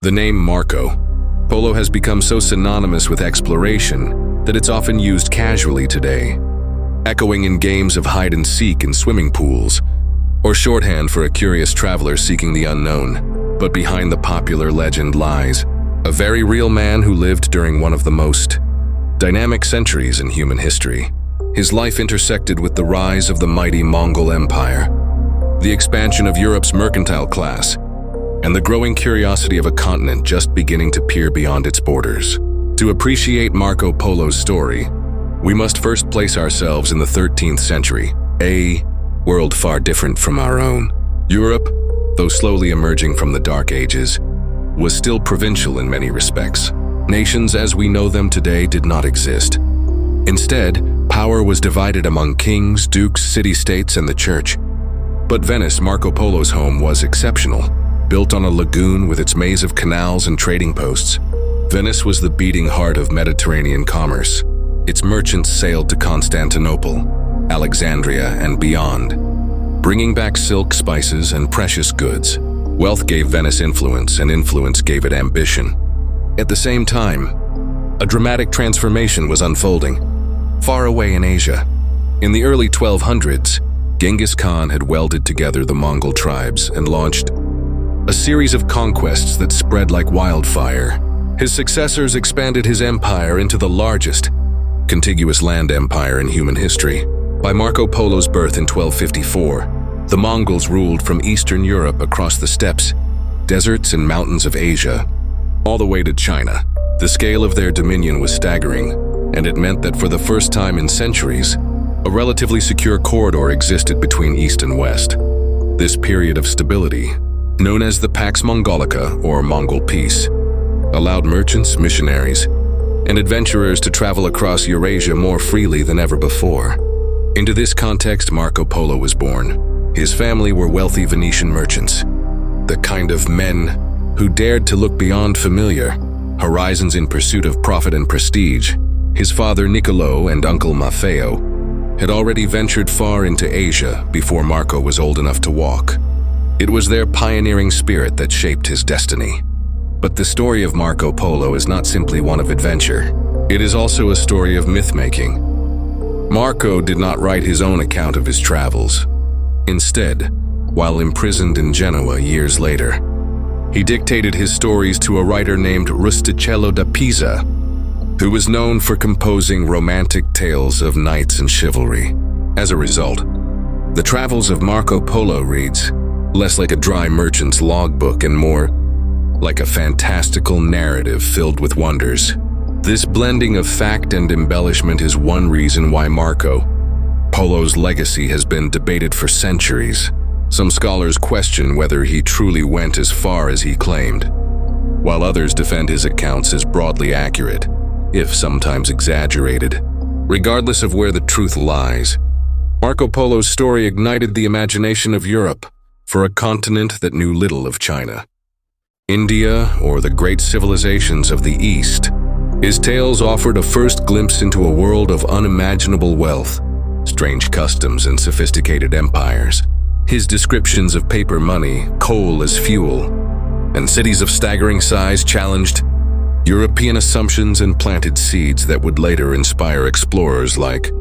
The name Marco Polo has become so synonymous with exploration that it's often used casually today, echoing in games of hide-and-seek in swimming pools, or shorthand for a curious traveler seeking the unknown. But behind the popular legend lies a very real man who lived during one of the most dynamic centuries in human history. His life intersected with the rise of the mighty Mongol Empire, the expansion of Europe's mercantile class, and the growing curiosity of a continent just beginning to peer beyond its borders. To appreciate Marco Polo's story, we must first place ourselves in the 13th century, a world far different from our own. Europe, though slowly emerging from the Dark Ages, was still provincial in many respects. Nations as we know them today did not exist. Instead, power was divided among kings, dukes, city-states, and the church. But Venice, Marco Polo's home, was exceptional. Built on a lagoon with its maze of canals and trading posts, Venice was the beating heart of Mediterranean commerce. Its merchants sailed to Constantinople, Alexandria, and beyond, bringing back silk, spices, and precious goods. Wealth gave Venice influence, and influence gave it ambition. At the same time, a dramatic transformation was unfolding, far away in Asia. In the early 1200s, Genghis Khan had welded together the Mongol tribes and launched a series of conquests that spread like wildfire. His successors expanded his empire into the largest contiguous land empire in human history. By Marco Polo's birth in 1254, the Mongols ruled from Eastern Europe across the steppes, deserts, and mountains of Asia, all the way to China. The scale of their dominion was staggering, and it meant that for the first time in centuries, a relatively secure corridor existed between East and West. This period of stability, known as the Pax Mongolica, or Mongol Peace, allowed merchants, missionaries, and adventurers to travel across Eurasia more freely than ever before. Into this context, Marco Polo was born. His family were wealthy Venetian merchants, the kind of men who dared to look beyond familiar horizons in pursuit of profit and prestige. His father Niccolo and uncle Maffeo had already ventured far into Asia before Marco was old enough to walk. It was their pioneering spirit that shaped his destiny. But the story of Marco Polo is not simply one of adventure. It is also a story of myth-making. Marco did not write his own account of his travels. Instead, while imprisoned in Genoa years later, he dictated his stories to a writer named Rustichello da Pisa, who was known for composing romantic tales of knights and chivalry. As a result, the travels of Marco Polo reads less like a dry merchant's logbook and more like a fantastical narrative filled with wonders. This blending of fact and embellishment is one reason why Marco Polo's legacy has been debated for centuries. Some scholars question whether he truly went as far as he claimed, while others defend his accounts as broadly accurate, if sometimes exaggerated. Regardless of where the truth lies, Marco Polo's story ignited the imagination of Europe for a continent that knew little of China, India, or the great civilizations of the East. His tales offered a first glimpse into a world of unimaginable wealth, strange customs, and sophisticated empires. His descriptions of paper money, coal as fuel, and cities of staggering size challenged European assumptions and planted seeds that would later inspire explorers like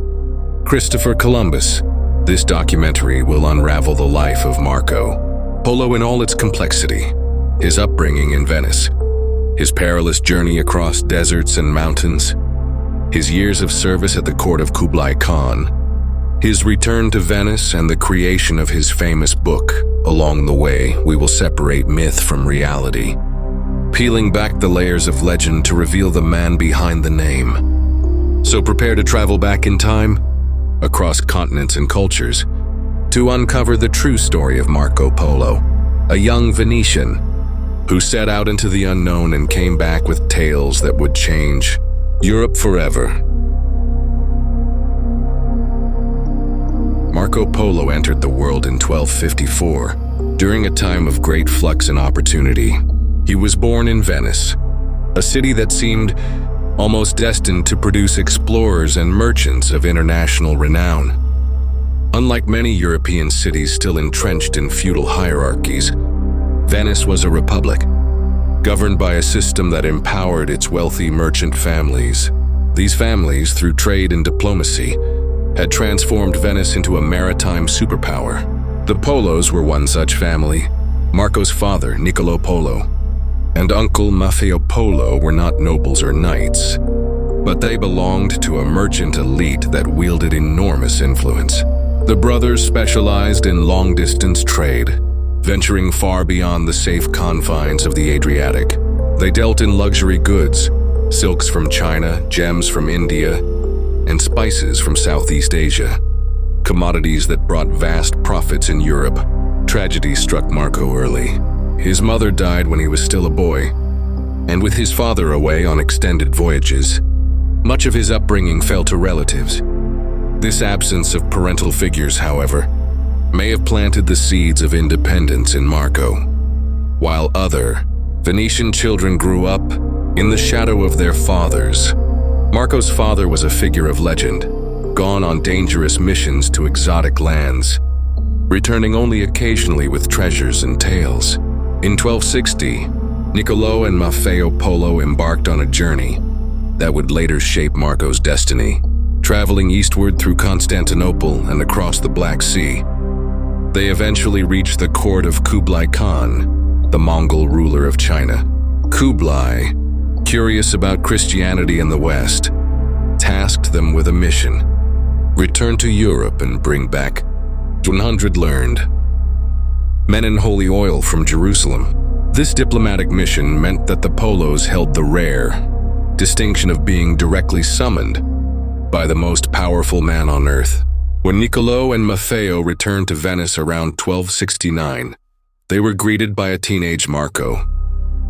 Christopher Columbus. This documentary will unravel the life of Marco Polo in all its complexity, his upbringing in Venice, his perilous journey across deserts and mountains, his years of service at the court of Kublai Khan, his return to Venice, and the creation of his famous book. Along the way, we will separate myth from reality, peeling back the layers of legend to reveal the man behind the name. So prepare to travel back in time, across continents and cultures, to uncover the true story of Marco Polo, a young Venetian who set out into the unknown and came back with tales that would change Europe forever. Marco Polo entered the world in 1254, during a time of great flux and opportunity. He was born in Venice, a city that seemed almost destined to produce explorers and merchants of international renown. Unlike many European cities still entrenched in feudal hierarchies, Venice was a republic, governed by a system that empowered its wealthy merchant families. These families, through trade and diplomacy, had transformed Venice into a maritime superpower. The Polos were one such family. Marco's father, Niccolo Polo, and uncle Maffeo Polo were not nobles or knights, but they belonged to a merchant elite that wielded enormous influence. The brothers specialized in long-distance trade, venturing far beyond the safe confines of the Adriatic. They dealt in luxury goods, silks from China, gems from India, and spices from Southeast Asia, commodities that brought vast profits in Europe. Tragedy struck Marco early. His mother died when he was still a boy, and with his father away on extended voyages, much of his upbringing fell to relatives. This absence of parental figures, however, may have planted the seeds of independence in Marco. While other Venetian children grew up in the shadow of their fathers, Marco's father was a figure of legend, gone on dangerous missions to exotic lands, returning only occasionally with treasures and tales. In 1260, Niccolo and Maffeo Polo embarked on a journey that would later shape Marco's destiny. Traveling eastward through Constantinople and across the Black Sea, they eventually reached the court of Kublai Khan, the Mongol ruler of China. Kublai, curious about Christianity in the West, tasked them with a mission: return to Europe and bring back 100 learned men in holy oil from Jerusalem. This diplomatic mission meant that the Polos held the rare distinction of being directly summoned by the most powerful man on earth. When Niccolo and Maffeo returned to Venice around 1269, they were greeted by a teenage Marco.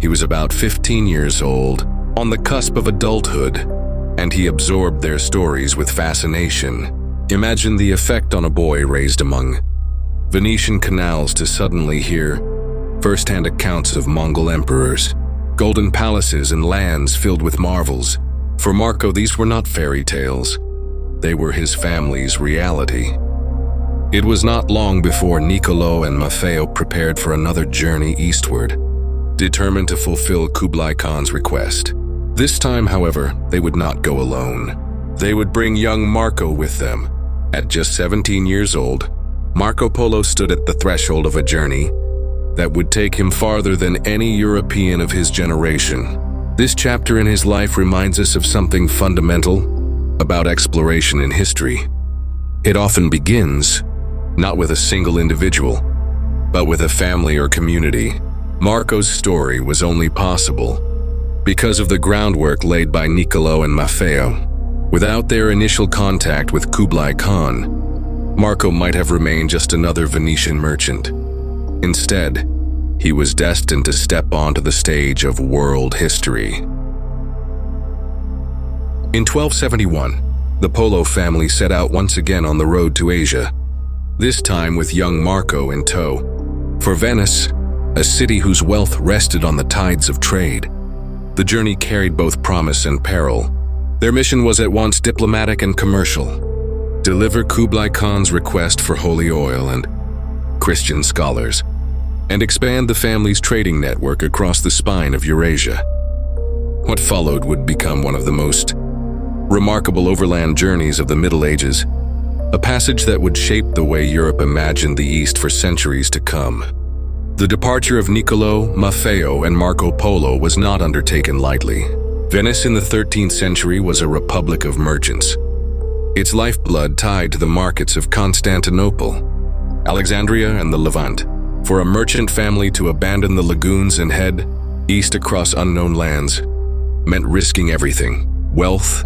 He was about 15 years old, on the cusp of adulthood, and he absorbed their stories with fascination. Imagine the effect on a boy raised among Venetian canals to suddenly hear first-hand accounts of Mongol emperors, golden palaces, and lands filled with marvels. For Marco, these were not fairy tales. They were his family's reality. It was not long before Niccolo and Maffeo prepared for another journey eastward, determined to fulfill Kublai Khan's request. This time, however, they would not go alone. They would bring young Marco with them. At just 17 years old, Marco Polo stood at the threshold of a journey that would take him farther than any European of his generation. This chapter in his life reminds us of something fundamental about exploration in history. It often begins not with a single individual, but with a family or community. Marco's story was only possible because of the groundwork laid by Niccolo and Maffeo. Without their initial contact with Kublai Khan, Marco might have remained just another Venetian merchant. Instead, he was destined to step onto the stage of world history. In 1271, the Polo family set out once again on the road to Asia, this time with young Marco in tow. For Venice, a city whose wealth rested on the tides of trade, the journey carried both promise and peril. Their mission was at once diplomatic and commercial: deliver Kublai Khan's request for holy oil and Christian scholars, and expand the family's trading network across the spine of Eurasia. What followed would become one of the most remarkable overland journeys of the Middle Ages, a passage that would shape the way Europe imagined the East for centuries to come. The departure of Niccolo, Maffeo, and Marco Polo was not undertaken lightly. Venice in the 13th century was a republic of merchants, its lifeblood tied to the markets of Constantinople, Alexandria, and the Levant. For a merchant family to abandon the lagoons and head east across unknown lands meant risking everything: wealth,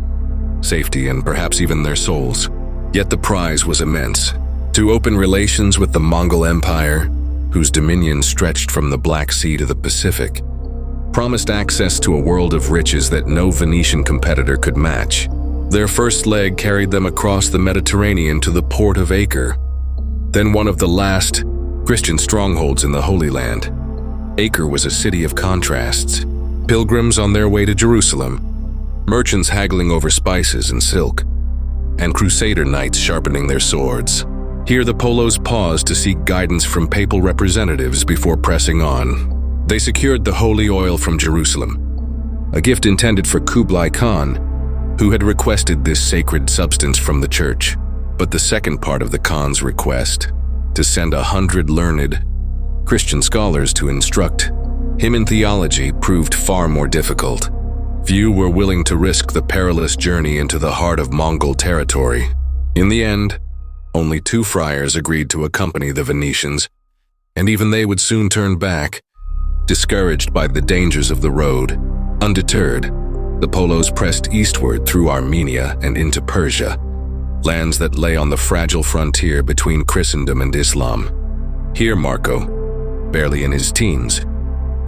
safety, and perhaps even their souls. Yet the prize was immense: to open relations with the Mongol Empire, whose dominion stretched from the Black Sea to the Pacific, promised access to a world of riches that no Venetian competitor could match. Their first leg carried them across the Mediterranean to the port of Acre, then one of the last Christian strongholds in the Holy Land. Acre was a city of contrasts: pilgrims on their way to Jerusalem, merchants haggling over spices and silk, and crusader knights sharpening their swords. Here the Polos paused to seek guidance from papal representatives before pressing on. They secured the holy oil from Jerusalem, a gift intended for Kublai Khan, who had requested this sacred substance from the church. But the second part of the Khan's request, to send 100 learned Christian scholars to instruct him in theology, proved far more difficult. Few were willing to risk the perilous journey into the heart of Mongol territory. In the end, only 2 friars agreed to accompany the Venetians, and even they would soon turn back, discouraged by the dangers of the road. Undeterred, the Polos pressed eastward through Armenia and into Persia, lands that lay on the fragile frontier between Christendom and Islam. Here Marco, barely in his teens,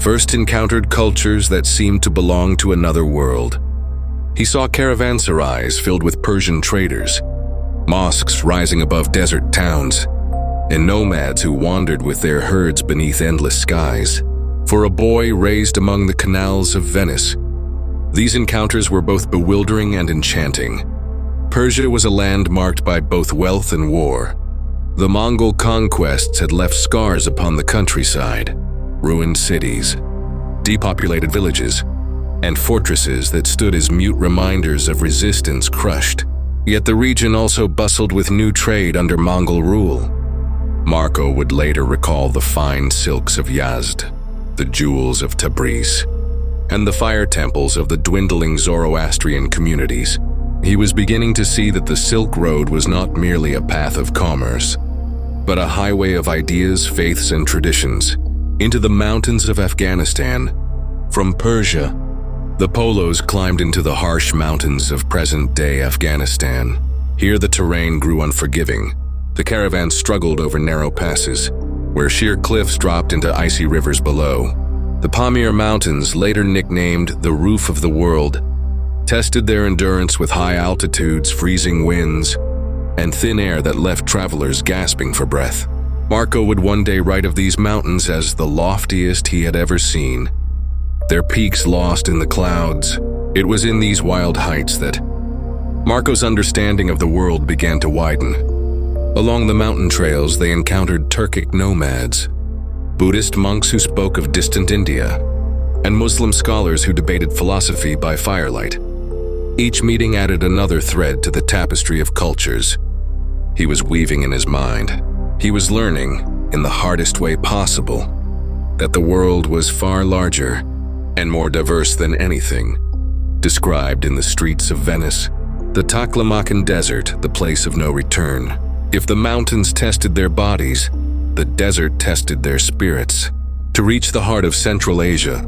first encountered cultures that seemed to belong to another world. He saw caravanserais filled with Persian traders, mosques rising above desert towns, and nomads who wandered with their herds beneath endless skies. For a boy raised among the canals of Venice, these encounters were both bewildering and enchanting. Persia was a land marked by both wealth and war. The Mongol conquests had left scars upon the countryside, ruined cities, depopulated villages, and fortresses that stood as mute reminders of resistance crushed. Yet the region also bustled with new trade under Mongol rule. Marco would later recall the fine silks of Yazd, the jewels of Tabriz, and the fire temples of the dwindling Zoroastrian communities. He was beginning to see that the Silk Road was not merely a path of commerce, but a highway of ideas, faiths, and traditions into the mountains of Afghanistan. From Persia, the Polos climbed into the harsh mountains of present-day Afghanistan. Here the terrain grew unforgiving. The caravan struggled over narrow passes, where sheer cliffs dropped into icy rivers below. The Pamir Mountains, later nicknamed the Roof of the World, tested their endurance with high altitudes, freezing winds, and thin air that left travelers gasping for breath. Marco would one day write of these mountains as the loftiest he had ever seen, their peaks lost in the clouds. It was in these wild heights that Marco's understanding of the world began to widen. Along the mountain trails, they encountered Turkic nomads, Buddhist monks who spoke of distant India, and Muslim scholars who debated philosophy by firelight. Each meeting added another thread to the tapestry of cultures he was weaving in his mind. He was learning, in the hardest way possible, that the world was far larger and more diverse than anything described in the streets of Venice. The Taklamakan Desert, the place of no return. If the mountains tested their bodies, the desert tested their spirits. To reach the heart of Central Asia,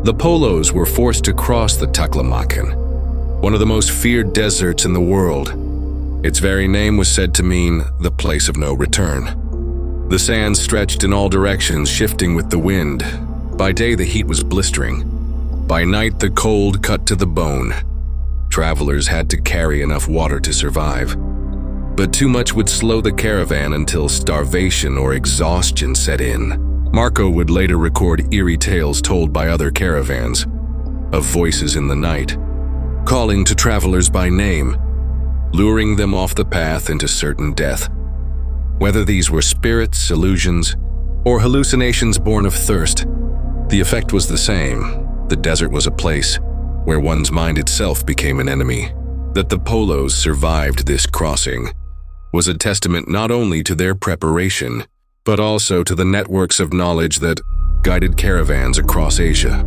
the Polos were forced to cross the Taklamakan, one of the most feared deserts in the world. Its very name was said to mean the place of no return. The sands stretched in all directions, shifting with the wind. By day, the heat was blistering. By night, the cold cut to the bone. Travelers had to carry enough water to survive. But too much would slow the caravan until starvation or exhaustion set in. Marco would later record eerie tales told by other caravans, of voices in the night, calling to travelers by name, luring them off the path into certain death. Whether these were spirits, illusions, or hallucinations born of thirst, the effect was the same. The desert was a place where one's mind itself became an enemy. That the Polos survived this crossing was a testament not only to their preparation, but also to the networks of knowledge that guided caravans across Asia.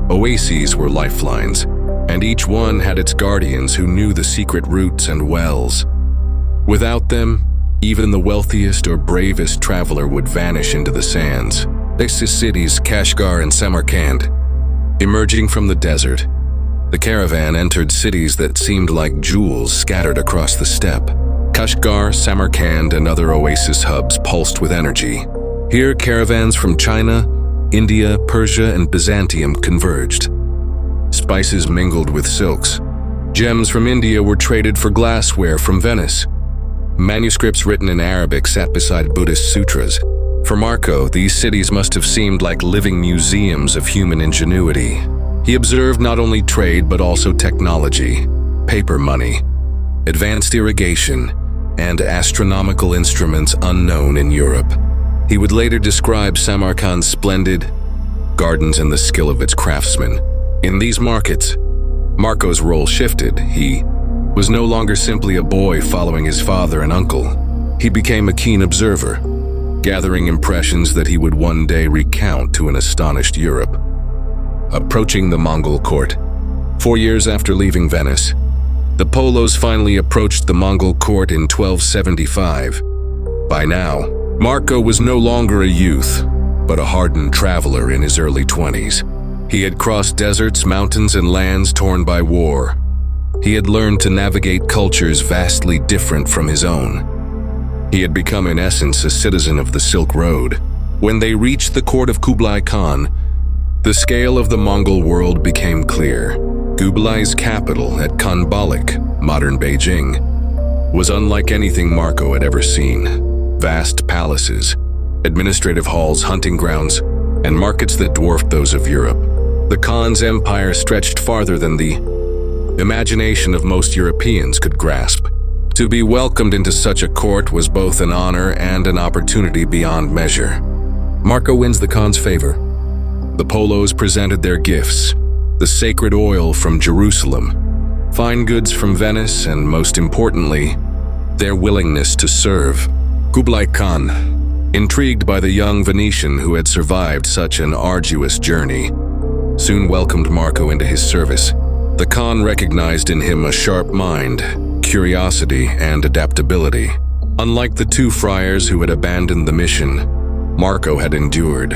Oases were lifelines, and each one had its guardians who knew the secret routes and wells. Without them, even the wealthiest or bravest traveler would vanish into the sands. These cities, Kashgar and Samarkand, emerging from the desert, the caravan entered cities that seemed like jewels scattered across the steppe. Kashgar, Samarkand, and other oasis hubs pulsed with energy. Here, caravans from China, India, Persia, and Byzantium converged. Spices mingled with silks. Gems from India were traded for glassware from Venice. Manuscripts written in Arabic sat beside Buddhist sutras. For Marco, these cities must have seemed like living museums of human ingenuity. He observed not only trade but also technology, paper money, advanced irrigation, and astronomical instruments unknown in Europe. He would later describe Samarkand's splendid, gardens and the skill of its craftsmen. In these markets, Marco's role shifted. He was no longer simply a boy following his father and uncle. He became a keen observer, gathering impressions that he would one day recount to an astonished Europe. Approaching the Mongol court. 4 years after leaving Venice, the Polos finally approached the Mongol court in 1275. By now, Marco was no longer a youth, but a hardened traveler in his early 20s. He had crossed deserts, mountains, and lands torn by war. He had learned to navigate cultures vastly different from his own. He had become, in essence, a citizen of the Silk Road. When they reached the court of Kublai Khan, the scale of the Mongol world became clear. Kublai's capital at Khanbalik, modern Beijing, was unlike anything Marco had ever seen. Vast palaces, administrative halls, hunting grounds, and markets that dwarfed those of Europe. The Khan's empire stretched farther than the imagination of most Europeans could grasp. To be welcomed into such a court was both an honor and an opportunity beyond measure. Marco wins the Khan's favor. The Polos presented their gifts: the sacred oil from Jerusalem, fine goods from Venice, and most importantly, their willingness to serve. Kublai Khan, intrigued by the young Venetian who had survived such an arduous journey, soon welcomed Marco into his service. The Khan recognized in him a sharp mind, curiosity, and adaptability. Unlike the two friars who had abandoned the mission, Marco had endured.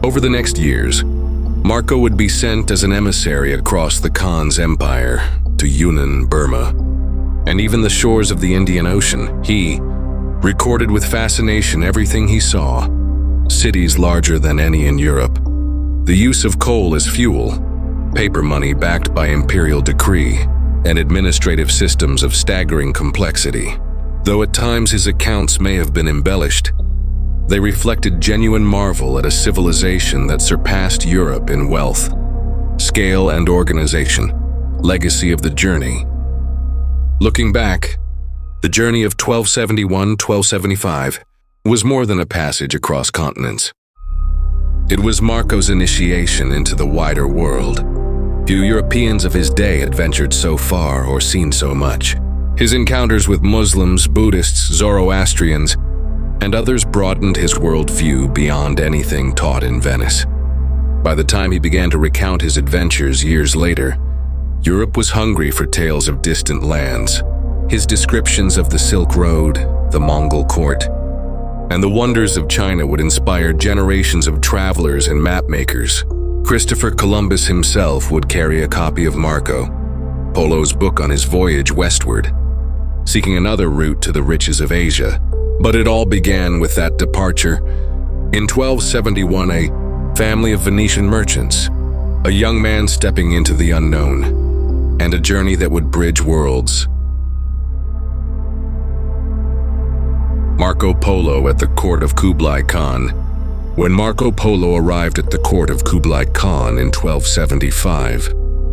Over the next years, Marco would be sent as an emissary across the Khan's empire to Yunnan, Burma, and even the shores of the Indian Ocean. He recorded with fascination everything he saw: cities larger than any in Europe, the use of coal as fuel, paper money backed by imperial decree, and administrative systems of staggering complexity. Though at times his accounts may have been embellished, they reflected genuine marvel at a civilization that surpassed Europe in wealth, scale, and organization. Legacy of the journey. Looking back, the journey of 1271-1275 was more than a passage across continents. It was Marco's initiation into the wider world. Few Europeans of his day had ventured so far or seen so much. His encounters with Muslims, Buddhists, Zoroastrians, and others broadened his worldview beyond anything taught in Venice. By the time he began to recount his adventures years later, Europe was hungry for tales of distant lands. His descriptions of the Silk Road, the Mongol court, and the wonders of China would inspire generations of travelers and mapmakers. Christopher Columbus himself would carry a copy of Marco Polo's book on his voyage westward, seeking another route to the riches of Asia. But it all began with that departure. In 1271, a family of Venetian merchants, a young man stepping into the unknown, and a journey that would bridge worlds. Marco Polo at the court of Kublai Khan. When Marco Polo arrived at the court of Kublai Khan in 1275,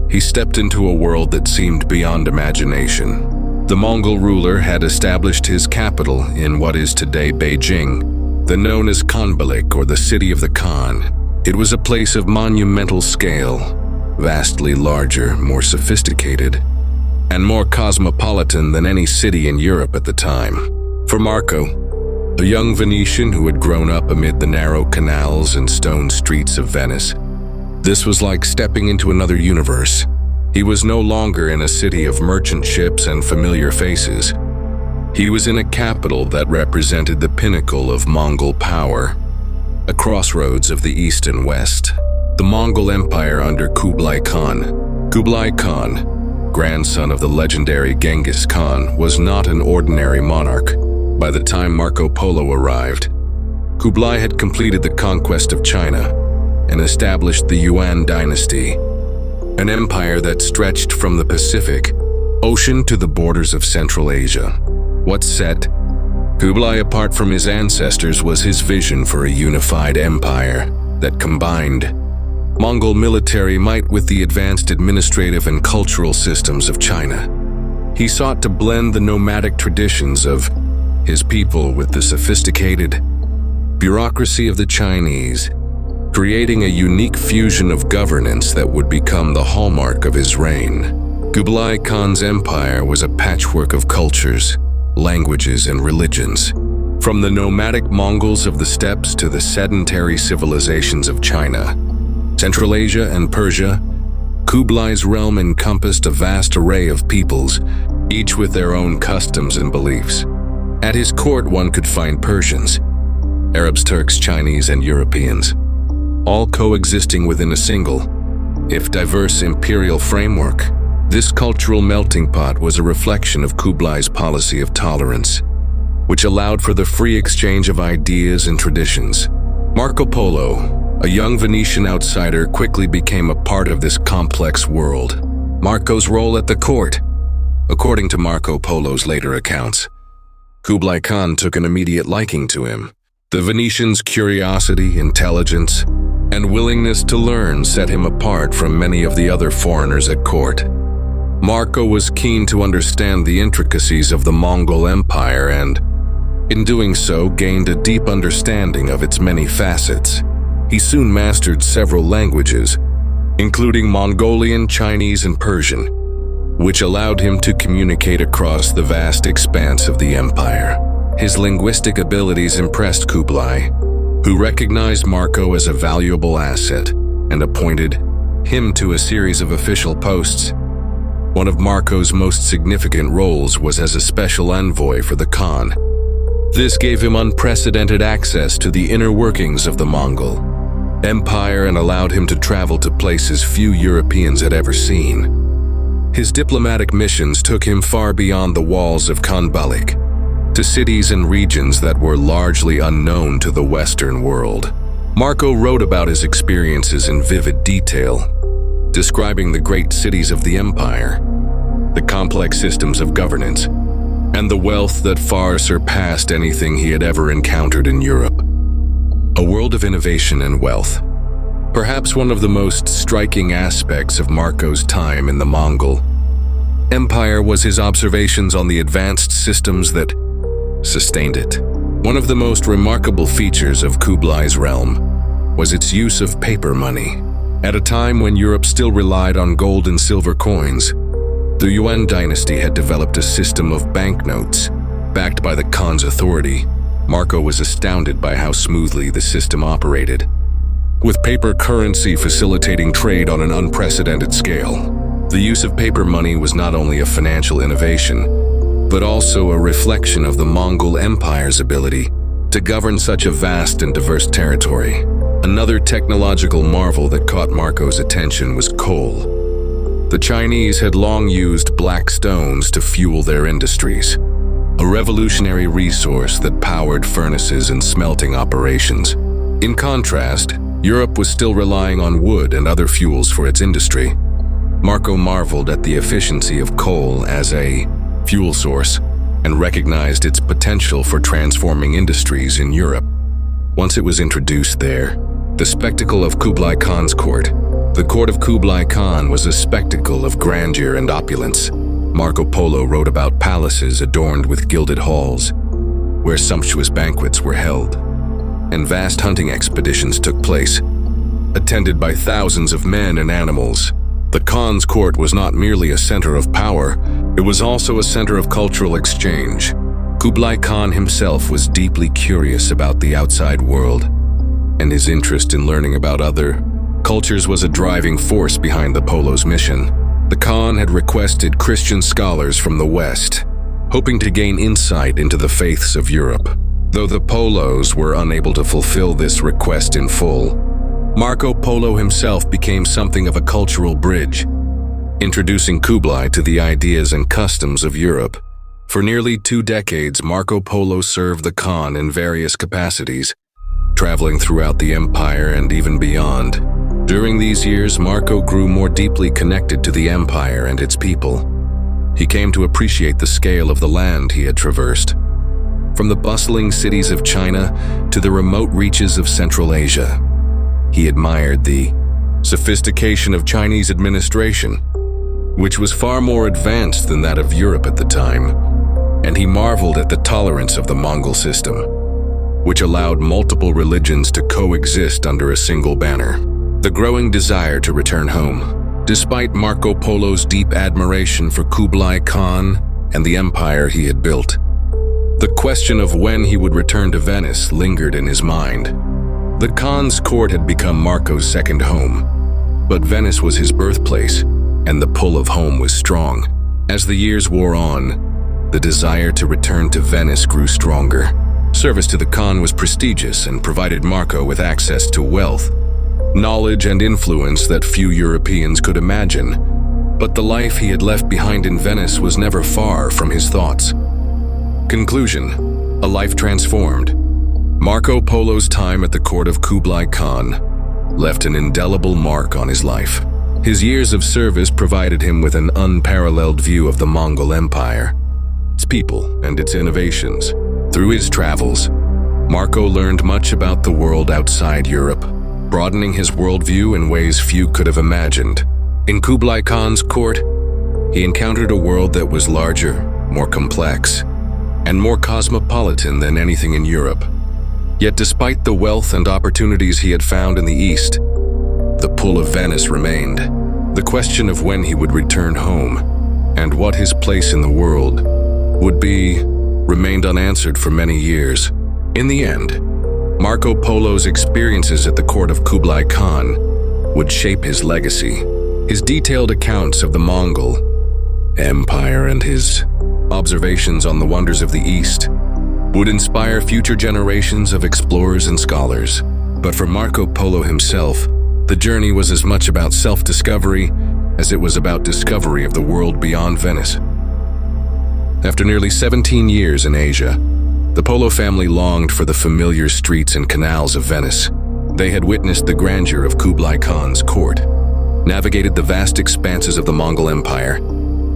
he stepped into a world that seemed beyond imagination. The Mongol ruler had established his capital in what is today Beijing, then known as Khanbalik, or the city of the Khan. It was a place of monumental scale, vastly larger, more sophisticated, and more cosmopolitan than any city in Europe at the time. For Marco, a young Venetian who had grown up amid the narrow canals and stone streets of Venice, this was like stepping into another universe. He was no longer in a city of merchant ships and familiar faces. He was in a capital that represented the pinnacle of Mongol power, a crossroads of the East and West. The Mongol Empire under Kublai Khan. Kublai Khan, grandson of the legendary Genghis Khan, was not an ordinary monarch. By the time Marco Polo arrived, Kublai had completed the conquest of China and established the Yuan dynasty, an empire that stretched from the Pacific Ocean to the borders of Central Asia. What set Kublai apart from his ancestors was his vision for a unified empire that combined Mongol military might with the advanced administrative and cultural systems of China. He sought to blend the nomadic traditions of his people with the sophisticated bureaucracy of the Chinese, creating a unique fusion of governance that would become the hallmark of his reign. Kublai Khan's empire was a patchwork of cultures, languages, and religions. From the nomadic Mongols of the steppes to the sedentary civilizations of China, Central Asia, and Persia, Kublai's realm encompassed a vast array of peoples, each with their own customs and beliefs. At his court, one could find Persians, Arabs, Turks, Chinese, and Europeans, all coexisting within a single, if diverse, imperial framework. This cultural melting pot was a reflection of Kublai's policy of tolerance, which allowed for the free exchange of ideas and traditions. Marco Polo, a young Venetian outsider, quickly became a part of this complex world. Marco's role at the court. According to Marco Polo's later accounts, Kublai Khan took an immediate liking to him. The Venetian's curiosity, intelligence, and willingness to learn set him apart from many of the other foreigners at court. Marco was keen to understand the intricacies of the Mongol Empire and, in doing so, gained a deep understanding of its many facets. He soon mastered several languages, including Mongolian, Chinese, and Persian, which allowed him to communicate across the vast expanse of the empire. His linguistic abilities impressed Kublai, who recognized Marco as a valuable asset and appointed him to a series of official posts. One of Marco's most significant roles was as a special envoy for the Khan. This gave him unprecedented access to the inner workings of the Mongol Empire and allowed him to travel to places few Europeans had ever seen. His diplomatic missions took him far beyond the walls of Khanbalik, to cities and regions that were largely unknown to the Western world. Marco wrote about his experiences in vivid detail, describing the great cities of the empire, the complex systems of governance, and the wealth that far surpassed anything he had ever encountered in Europe. A world of innovation and wealth. Perhaps one of the most striking aspects of Marco's time in the Mongol Empire was his observations on the advanced systems that sustained it. One of the most remarkable features of Kublai's realm was its use of paper money. At a time when Europe still relied on gold and silver coins, the Yuan dynasty had developed a system of banknotes backed by the Khan's authority. Marco was astounded by how smoothly the system operated, with paper currency facilitating trade on an unprecedented scale. The use of paper money was not only a financial innovation, but also a reflection of the Mongol Empire's ability to govern such a vast and diverse territory. Another technological marvel that caught Marco's attention was coal. The Chinese had long used black stones to fuel their industries, a revolutionary resource that powered furnaces and smelting operations. In contrast, Europe was still relying on wood and other fuels for its industry. Marco marveled at the efficiency of coal as a fuel source and recognized its potential for transforming industries in Europe. Once it was introduced there, the spectacle of Kublai Khan's court. The court of Kublai Khan was a spectacle of grandeur and opulence. Marco Polo wrote about palaces adorned with gilded halls, where sumptuous banquets were held, and vast hunting expeditions took place, attended by thousands of men and animals. The Khan's court was not merely a center of power, it was also a center of cultural exchange. Kublai Khan himself was deeply curious about the outside world, and his interest in learning about other cultures was a driving force behind the Polo's mission. The Khan had requested Christian scholars from the West, hoping to gain insight into the faiths of Europe. Though the Polos were unable to fulfill this request in full, Marco Polo himself became something of a cultural bridge, introducing Kublai to the ideas and customs of Europe. For nearly 2 decades, Marco Polo served the Khan in various capacities, traveling throughout the empire and even beyond. During these years, Marco grew more deeply connected to the empire and its people. He came to appreciate the scale of the land he had traversed. From the bustling cities of China to the remote reaches of Central Asia, he admired the sophistication of Chinese administration, which was far more advanced than that of Europe at the time, and he marveled at the tolerance of the Mongol system. which allowed multiple religions to coexist under a single banner. The growing desire to return home. Despite Marco Polo's deep admiration for Kublai Khan and the empire he had built, the question of when he would return to Venice lingered in his mind. The Khan's court had become Marco's second home, but Venice was his birthplace, and the pull of home was strong. As the years wore on, the desire to return to Venice grew stronger. Service to the Khan was prestigious and provided Marco with access to wealth, knowledge, and influence that few Europeans could imagine. But the life he had left behind in Venice was never far from his thoughts. Conclusion: a life transformed. Marco Polo's time at the court of Kublai Khan left an indelible mark on his life. His years of service provided him with an unparalleled view of the Mongol Empire, its people, and its innovations. Through his travels, Marco learned much about the world outside Europe, broadening his worldview in ways few could have imagined. In Kublai Khan's court, he encountered a world that was larger, more complex, and more cosmopolitan than anything in Europe. Yet despite the wealth and opportunities he had found in the East, the pull of Venice remained. The question of when he would return home and what his place in the world would be remained unanswered for many years. In the end, Marco Polo's experiences at the court of Kublai Khan would shape his legacy. His detailed accounts of the Mongol Empire and his observations on the wonders of the East would inspire future generations of explorers and scholars. But for Marco Polo himself, the journey was as much about self-discovery as it was about discovery of the world beyond Venice. After nearly 17 years in Asia, the Polo family longed for the familiar streets and canals of Venice. They had witnessed the grandeur of Kublai Khan's court, navigated the vast expanses of the Mongol Empire,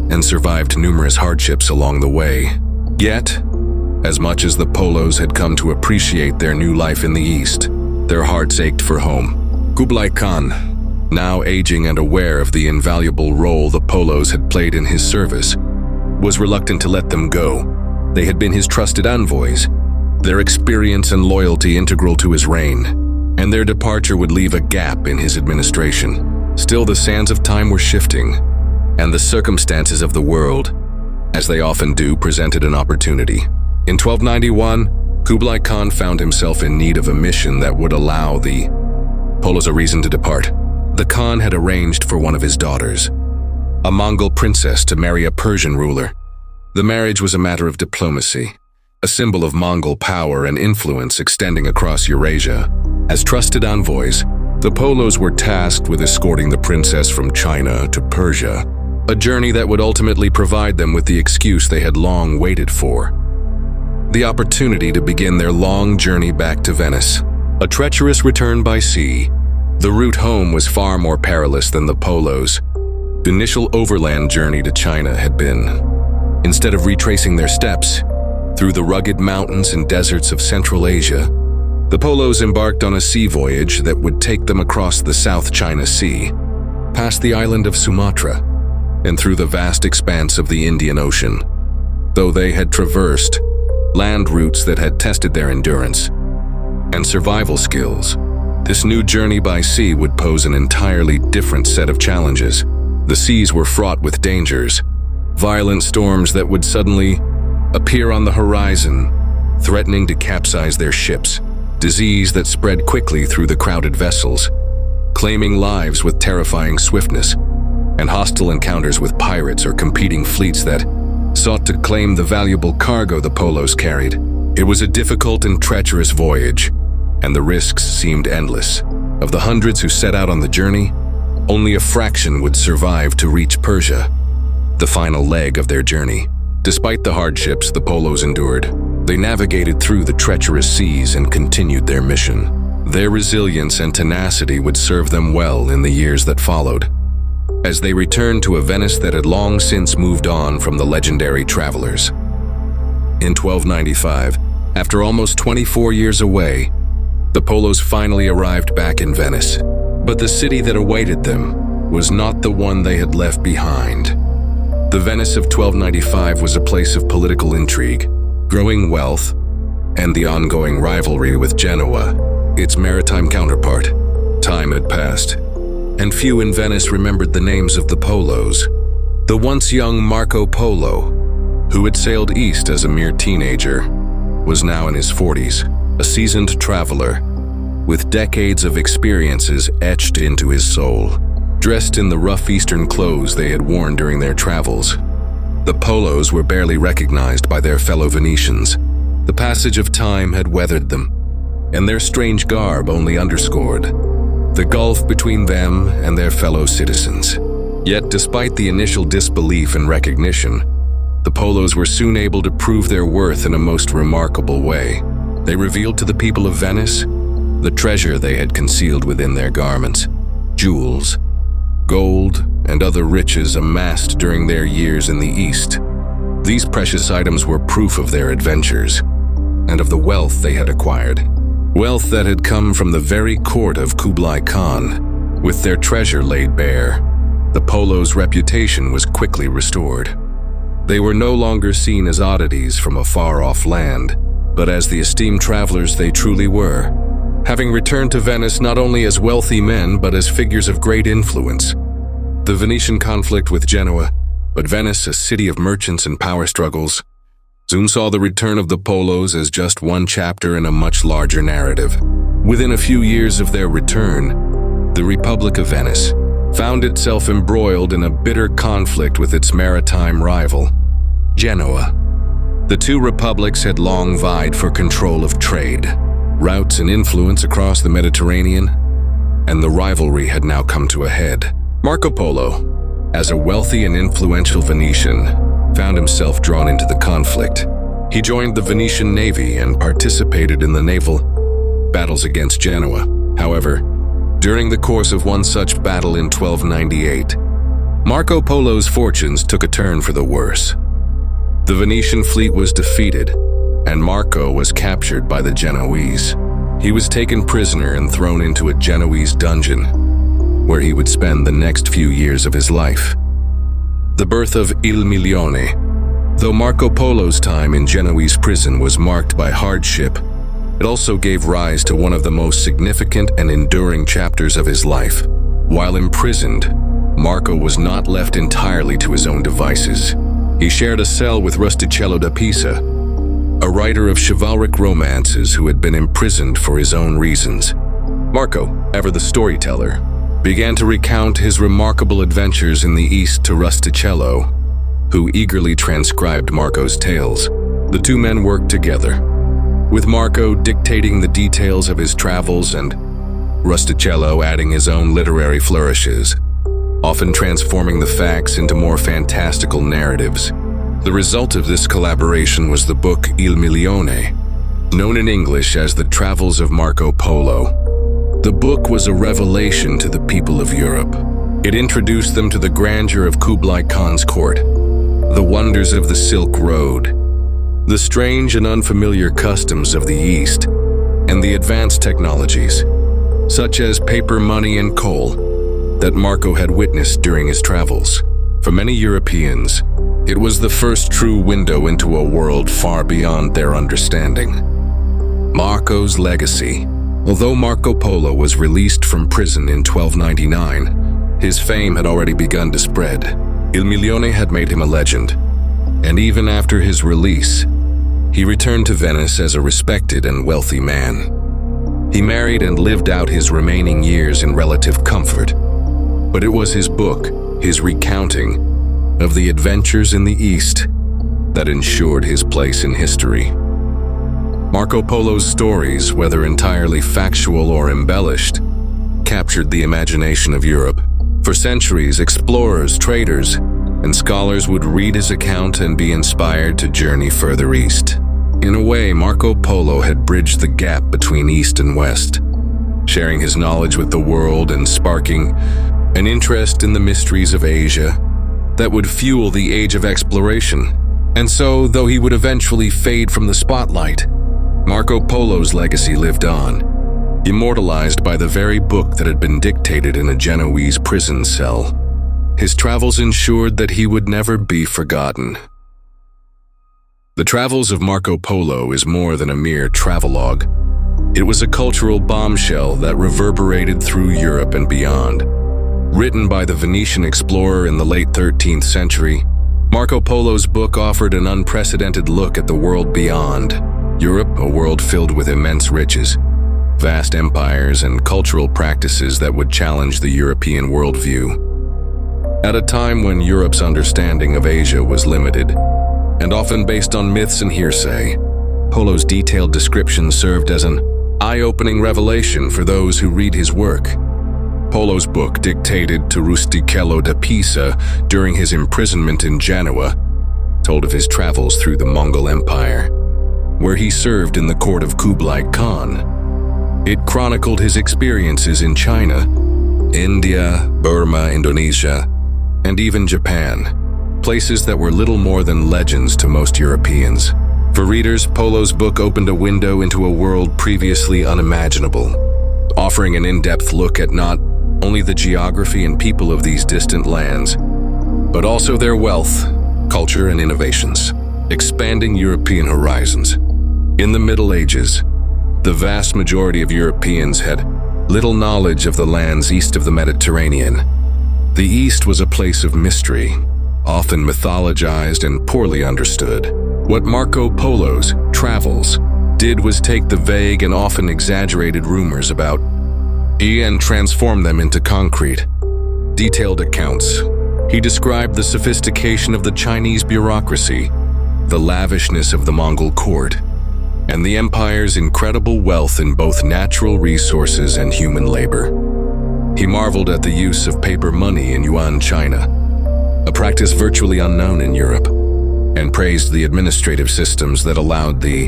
and survived numerous hardships along the way. Yet, as much as the Polos had come to appreciate their new life in the East, their hearts ached for home. Kublai Khan, now aging and aware of the invaluable role the Polos had played in his service, was reluctant to let them go. They had been his trusted envoys, their experience and loyalty integral to his reign, and their departure would leave a gap in his administration. Still, the sands of time were shifting, and the circumstances of the world, as they often do, presented an opportunity. In 1291, Kublai Khan found himself in need of a mission that would allow the Polos a reason to depart. The Khan had arranged for one of his daughters, a Mongol princess, to marry a Persian ruler. The marriage was a matter of diplomacy, a symbol of Mongol power and influence extending across Eurasia. As trusted envoys, the Polos were tasked with escorting the princess from China to Persia, a journey that would ultimately provide them with the excuse they had long waited for: the opportunity to begin their long journey back to Venice. A treacherous return by sea, the route home was far more perilous than the Polos' initial overland journey to China had been. Instead of retracing their steps through the rugged mountains and deserts of Central Asia, the Polos embarked on a sea voyage that would take them across the South China Sea, past the island of Sumatra, and through the vast expanse of the Indian Ocean. Though they had traversed land routes that had tested their endurance and survival skills, this new journey by sea would pose an entirely different set of challenges. The seas were fraught with dangers, violent storms that would suddenly appear on the horizon, threatening to capsize their ships, disease that spread quickly through the crowded vessels, claiming lives with terrifying swiftness, and hostile encounters with pirates or competing fleets that sought to claim the valuable cargo the Polos carried. It was a difficult and treacherous voyage, and the risks seemed endless. Of the hundreds who set out on the journey, only a fraction would survive to reach Persia, the final leg of their journey. Despite the hardships the Polos endured, they navigated through the treacherous seas and continued their mission. Their resilience and tenacity would serve them well in the years that followed, as they returned to a Venice that had long since moved on from the legendary travelers. In 1295, after almost 24 years away, the Polos finally arrived back in Venice. But the city that awaited them was not the one they had left behind. The Venice of 1295 was a place of political intrigue, growing wealth, and the ongoing rivalry with Genoa, its maritime counterpart. Time had passed, and few in Venice remembered the names of the Polos. The once young Marco Polo, who had sailed east as a mere teenager, was now in his 40s, a seasoned traveler, with decades of experiences etched into his soul. Dressed in the rough Eastern clothes they had worn during their travels, the Polos were barely recognized by their fellow Venetians. The passage of time had weathered them, and their strange garb only underscored the gulf between them and their fellow citizens. Yet, despite the initial disbelief and recognition, the Polos were soon able to prove their worth in a most remarkable way. They revealed to the people of Venice the treasure they had concealed within their garments: jewels, gold, and other riches amassed during their years in the East. These precious items were proof of their adventures and of the wealth they had acquired. Wealth that had come from the very court of Kublai Khan. With their treasure laid bare, the Polos' reputation was quickly restored. They were no longer seen as oddities from a far-off land, but as the esteemed travelers they truly were, having returned to Venice not only as wealthy men but as figures of great influence. The Venetian conflict with Genoa, but Venice, a city of merchants and power struggles, soon saw the return of the Polos as just one chapter in a much larger narrative. Within a few years of their return, the Republic of Venice found itself embroiled in a bitter conflict with its maritime rival, Genoa. The two republics had long vied for control of trade, routes, and influence across the Mediterranean, and the rivalry had now come to a head. Marco Polo, as a wealthy and influential Venetian, found himself drawn into the conflict. He joined the Venetian Navy and participated in the naval battles against Genoa. However, during the course of one such battle in 1298, Marco Polo's fortunes took a turn for the worse. The Venetian fleet was defeated, and Marco was captured by the Genoese. He was taken prisoner and thrown into a Genoese dungeon, where he would spend the next few years of his life. The birth of Il Milione. Though Marco Polo's time in Genoese prison was marked by hardship, it also gave rise to one of the most significant and enduring chapters of his life. While imprisoned, Marco was not left entirely to his own devices. He shared a cell with Rustichello da Pisa, a writer of chivalric romances who had been imprisoned for his own reasons. Marco, ever the storyteller, began to recount his remarkable adventures in the East to Rustichello, who eagerly transcribed Marco's tales. The two men worked together, with Marco dictating the details of his travels and Rustichello adding his own literary flourishes, often transforming the facts into more fantastical narratives. The result of this collaboration was the book Il Milione, known in English as The Travels of Marco Polo. The book was a revelation to the people of Europe. It introduced them to the grandeur of Kublai Khan's court, the wonders of the Silk Road, the strange and unfamiliar customs of the East, and the advanced technologies, such as paper money and coal, that Marco had witnessed during his travels. For many Europeans, it was the first true window into a world far beyond their understanding. Marco's legacy. Although Marco Polo was released from prison in 1299, his fame had already begun to spread. Il Milione had made him a legend, and even after his release, he returned to Venice as a respected and wealthy man. He married and lived out his remaining years in relative comfort. But it was his book, his recounting of the adventures in the East, that ensured his place in history. Marco Polo's stories, whether entirely factual or embellished, captured the imagination of Europe. For centuries, explorers, traders, and scholars would read his account and be inspired to journey further east. In a way, Marco Polo had bridged the gap between East and West, sharing his knowledge with the world and sparking an interest in the mysteries of Asia that would fuel the age of exploration. And so, though he would eventually fade from the spotlight, Marco Polo's legacy lived on, immortalized by the very book that had been dictated in a Genoese prison cell. His travels ensured that he would never be forgotten. The Travels of Marco Polo is more than a mere travelogue. It was a cultural bombshell that reverberated through Europe and beyond. Written by the Venetian explorer in the late 13th century, Marco Polo's book offered an unprecedented look at the world beyond. Europe, a world filled with immense riches, vast empires, and cultural practices that would challenge the European worldview. At a time when Europe's understanding of Asia was limited, and often based on myths and hearsay, Polo's detailed description served as an eye-opening revelation for those who read his work. Polo's book, dictated to Rustichello da Pisa during his imprisonment in Genoa, told of his travels through the Mongol Empire, where he served in the court of Kublai Khan. It chronicled his experiences in China, India, Burma, Indonesia, and even Japan, places that were little more than legends to most Europeans. For readers, Polo's book opened a window into a world previously unimaginable, offering an in-depth look at not only the geography and people of these distant lands, but also their wealth, culture, and innovations, expanding European horizons. In the Middle Ages, the vast majority of Europeans had little knowledge of the lands east of the Mediterranean. The East was a place of mystery, often mythologized and poorly understood. What Marco Polo's travels did was take the vague and often exaggerated rumors about and transform them into concrete, detailed accounts. He described the sophistication of the Chinese bureaucracy, the lavishness of the Mongol court, and the empire's incredible wealth in both natural resources and human labor. He marveled at the use of paper money in Yuan China, a practice virtually unknown in Europe, and praised the administrative systems that allowed the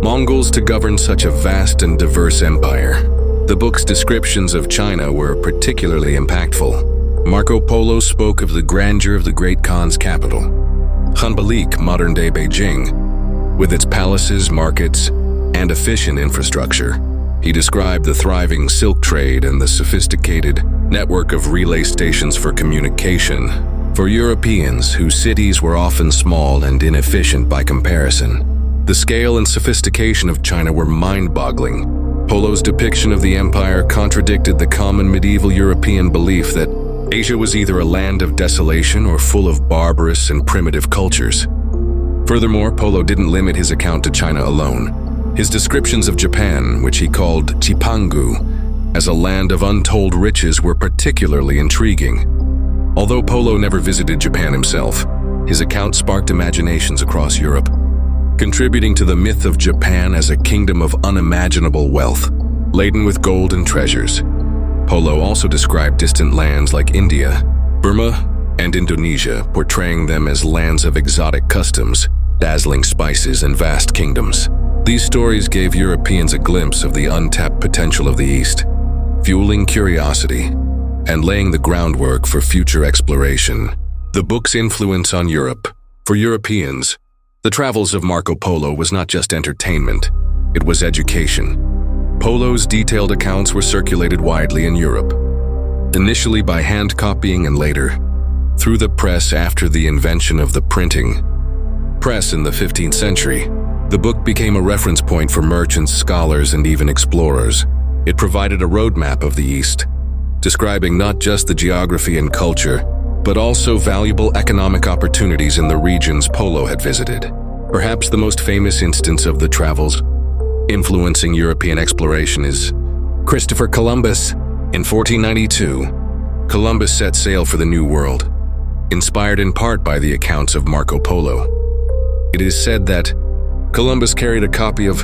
Mongols to govern such a vast and diverse empire. The book's descriptions of China were particularly impactful. Marco Polo spoke of the grandeur of the Great Khan's capital, Hanbalik, modern-day Beijing, with its palaces, markets, and efficient infrastructure. He described the thriving silk trade and the sophisticated network of relay stations for communication. For Europeans, whose cities were often small and inefficient by comparison, the scale and sophistication of China were mind-boggling. Polo's depiction of the empire contradicted the common medieval European belief that Asia was either a land of desolation or full of barbarous and primitive cultures. Furthermore, Polo didn't limit his account to China alone. His descriptions of Japan, which he called Chipangu, as a land of untold riches, were particularly intriguing. Although Polo never visited Japan himself, his account sparked imaginations across Europe, contributing to the myth of Japan as a kingdom of unimaginable wealth, laden with gold and treasures. Polo also described distant lands like India, Burma, and Indonesia, portraying them as lands of exotic customs, dazzling spices, and vast kingdoms. These stories gave Europeans a glimpse of the untapped potential of the East, fueling curiosity and laying the groundwork for future exploration. The book's influence on Europe. For Europeans, the travels of Marco Polo was not just entertainment, it was education. Polo's detailed accounts were circulated widely in Europe, initially by hand copying and later through the press after the invention of the printing press in the 15th century. The book became a reference point for merchants, scholars, and even explorers. It provided a roadmap of the East, describing not just the geography and culture, but also valuable economic opportunities in the regions Polo had visited. Perhaps the most famous instance of the travels influencing European exploration is Christopher Columbus. In 1492, Columbus set sail for the New World, inspired in part by the accounts of Marco Polo. It is said that Columbus carried a copy of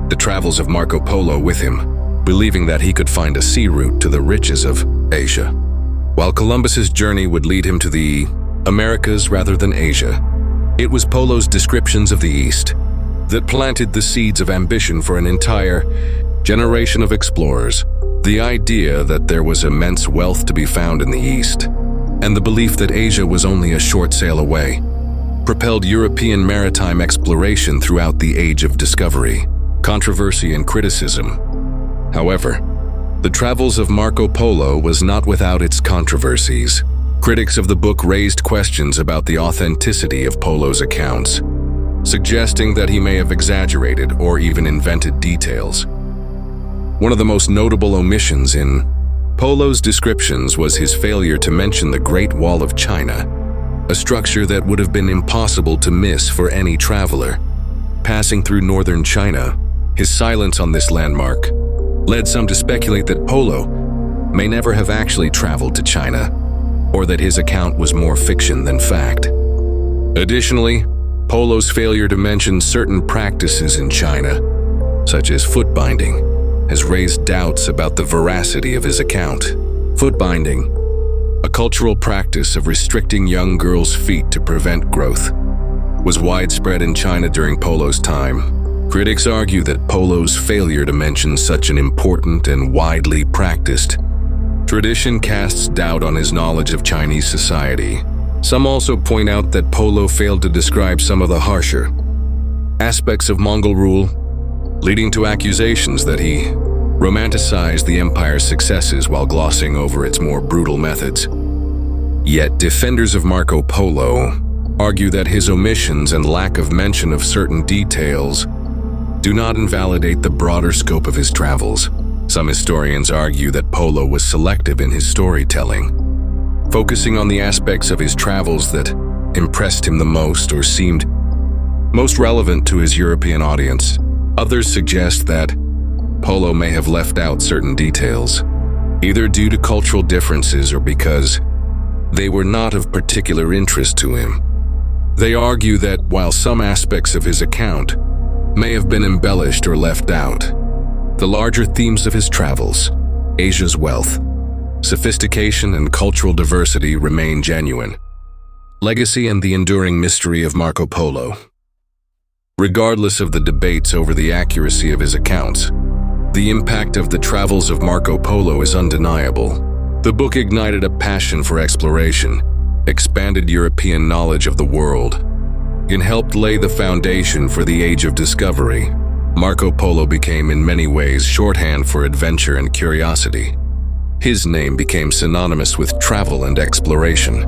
The Travels of Marco Polo with him, believing that he could find a sea route to the riches of Asia. While Columbus's journey would lead him to the Americas rather than Asia, it was Polo's descriptions of the East that planted the seeds of ambition for an entire generation of explorers. The idea that there was immense wealth to be found in the East, and the belief that Asia was only a short sail away, propelled European maritime exploration throughout the Age of Discovery, controversy, and criticism. However, the travels of Marco Polo was not without its controversies. Critics of the book raised questions about the authenticity of Polo's accounts. suggesting that he may have exaggerated or even invented details. One of the most notable omissions in Polo's descriptions was his failure to mention the Great Wall of China, a structure that would have been impossible to miss for any traveler passing through northern China. His silence on this landmark led some to speculate that Polo may never have actually traveled to China, or that his account was more fiction than fact. Additionally, Polo's failure to mention certain practices in China, such as foot binding, has raised doubts about the veracity of his account. Foot binding, a cultural practice of restricting young girls' feet to prevent growth, was widespread in China during Polo's time. Critics argue that Polo's failure to mention such an important and widely practiced tradition casts doubt on his knowledge of Chinese society. Some also point out that Polo failed to describe some of the harsher aspects of Mongol rule, leading to accusations that he romanticized the empire's successes while glossing over its more brutal methods. Yet defenders of Marco Polo argue that his omissions and lack of mention of certain details do not invalidate the broader scope of his travels. Some historians argue that Polo was selective in his storytelling, focusing on the aspects of his travels that impressed him the most or seemed most relevant to his European audience. Others suggest that Polo may have left out certain details, either due to cultural differences or because they were not of particular interest to him. They argue that while some aspects of his account may have been embellished or left out, the larger themes of his travels, Asia's wealth, sophistication, and cultural diversity remain genuine. Legacy and the enduring mystery of Marco Polo. Regardless of the debates over the accuracy of his accounts, the impact of the travels of Marco Polo is undeniable. The book ignited a passion for exploration, expanded European knowledge of the world, and helped lay the foundation for the Age of Discovery. Marco Polo became in many ways shorthand for adventure and curiosity. His name became synonymous with travel and exploration,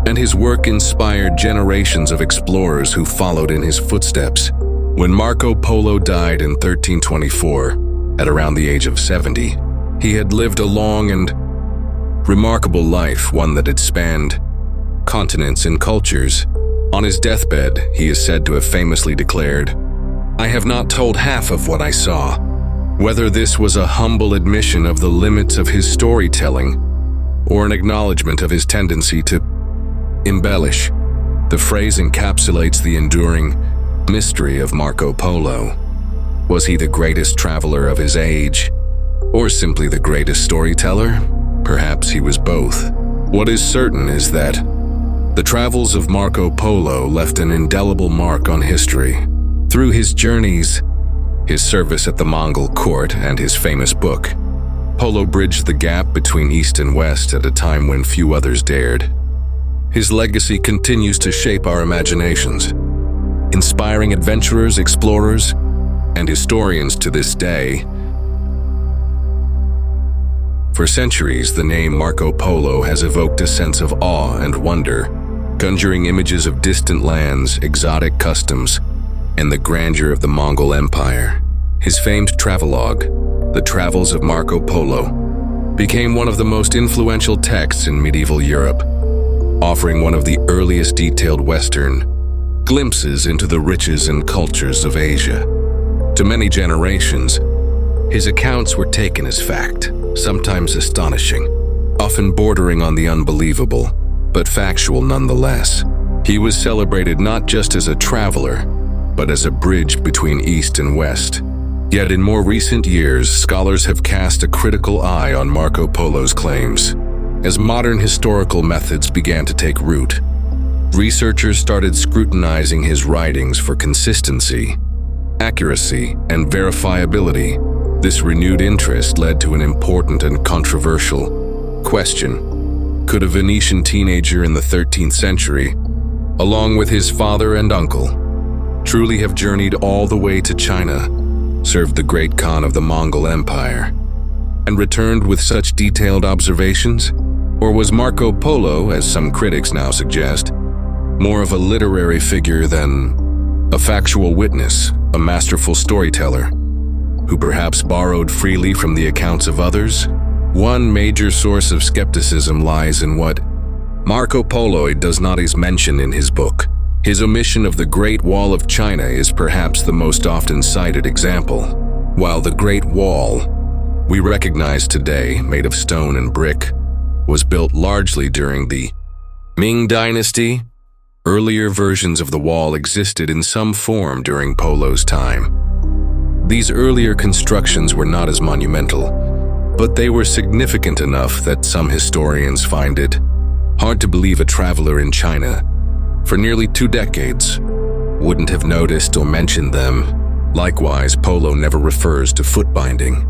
and his work inspired generations of explorers who followed in his footsteps. When Marco Polo died in 1324, at around the age of 70, he had lived a long and remarkable life, one that had spanned continents and cultures. On his deathbed, he is said to have famously declared, "I have not told half of what I saw." Whether this was a humble admission of the limits of his storytelling or an acknowledgement of his tendency to embellish, the phrase encapsulates the enduring mystery of Marco Polo. Was he the greatest traveler of his age, or simply the greatest storyteller? Perhaps he was both. What is certain is that the travels of Marco Polo left an indelible mark on history. Through his journeys, his service at the Mongol court, and his famous book, Polo bridged the gap between East and West at a time when few others dared. His legacy continues to shape our imaginations, inspiring adventurers, explorers, and historians to this day. For centuries, the name Marco Polo has evoked a sense of awe and wonder, conjuring images of distant lands, exotic customs, and the grandeur of the Mongol Empire. His famed travelogue, The Travels of Marco Polo, became one of the most influential texts in medieval Europe, offering one of the earliest detailed Western glimpses into the riches and cultures of Asia. To many generations, his accounts were taken as fact, sometimes astonishing, often bordering on the unbelievable, but factual nonetheless. He was celebrated not just as a traveler, but as a bridge between East and West. Yet in more recent years, scholars have cast a critical eye on Marco Polo's claims. As modern historical methods began to take root, researchers started scrutinizing his writings for consistency, accuracy, and verifiability. This renewed interest led to an important and controversial question. Could a Venetian teenager in the 13th century, along with his father and uncle, truly have journeyed all the way to China, served the great Khan of the Mongol Empire, and returned with such detailed observations? Or was Marco Polo, as some critics now suggest, more of a literary figure than A factual witness, a masterful storyteller, who perhaps borrowed freely from the accounts of others? One major source of skepticism lies in what Marco Polo does not mention in his book. His omission of the Great Wall of China is perhaps the most often cited example. While the Great Wall, we recognize today, made of stone and brick, was built largely during the Ming Dynasty, earlier versions of the wall existed in some form during Polo's time. These earlier constructions were not as monumental, but they were significant enough that some historians find it hard to believe a traveler in China for nearly 2 decades wouldn't have noticed or mentioned them. Likewise, Polo never refers to foot binding,